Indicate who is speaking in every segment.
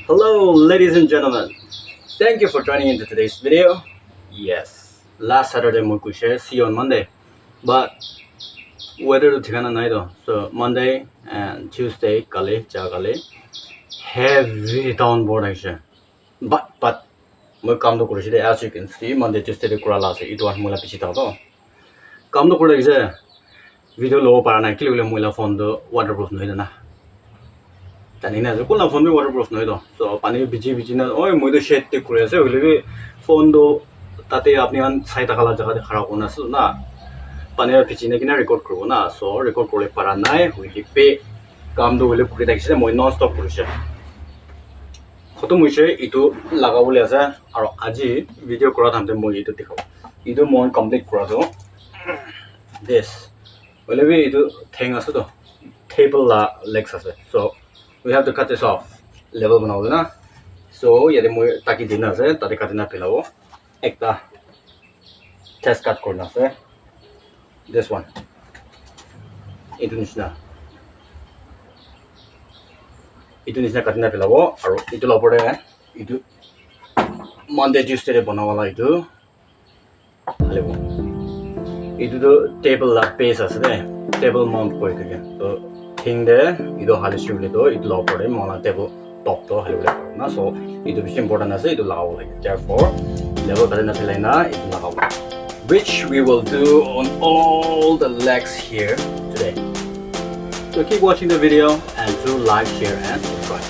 Speaker 1: Hello, ladies and gentlemen. Thank you for joining into today's video. Yes, last Saturday we could share. See you on Monday, but weather to Tigana Naido. So Monday and Tuesday, Kali, Jagali, heavy downpour actually. But we come to Kurishide as you can see. Monday, Tuesday, the Kurala. It was Mula Pichita. Come to Kurishide. Video low parana. Kili Mula found the waterproof noidana. Tanina is a cool phone waterproof no. So Pani BG na or Mudo shed the Korea. So we fondo Tate Apnian Saitaka Harapona Suna Panera Pichina record corona. So record Kore Paranai, we pay come to will protection more non stop Kurusha. Kotomushe, itu Lagawulaza or Aji video Koratam the Moji to Tico. You do more complete Korado. This will we do thing as a table legs as so. We have to cut this off level na. So yadi mo taki dina se tadi katina pilao ekta test cut korna se this one itu nisna katina pilao aro itu lopore itu Monday Tuesday de banawala itu level itu do table la base as table mount koi ke so thing there ido hali shule do it law pore mona table top to hali na so ido bish important ase ido lao like therefore level karena selena it lao which we will do on all the legs here today. So keep watching the video and do like, share and subscribe.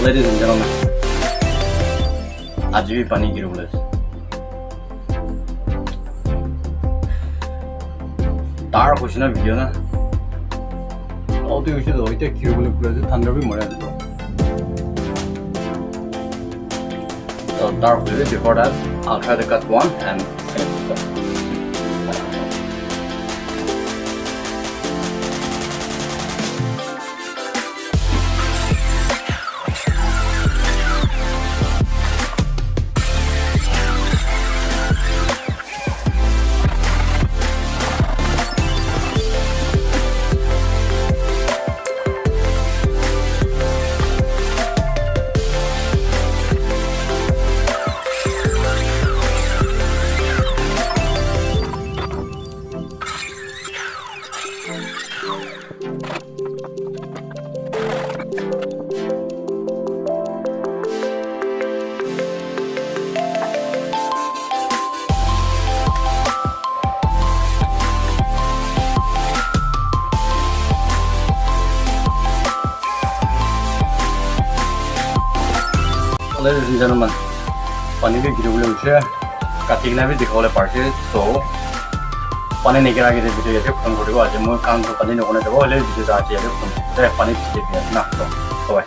Speaker 1: Ladies and gentlemen, आज भी पानी गिर बोले तार खुशी ना video ना तो यूज़ तो होते गिर बोले पूरे ठंडा भी मरे तो तार खुशी before that I'll try to cut one and finish this up. ladies and gentlemen, पानी भी गिरे हुए उसे काटिंग ना भी दिखाओ पार्ट है तो पानी नहीं गिरा के दे वीडियो ये खत्म कर दो आज मैं काम को पानी नहीं होने दो ले वीडियो आज ये खत्म है पानी पीछे भी ना तो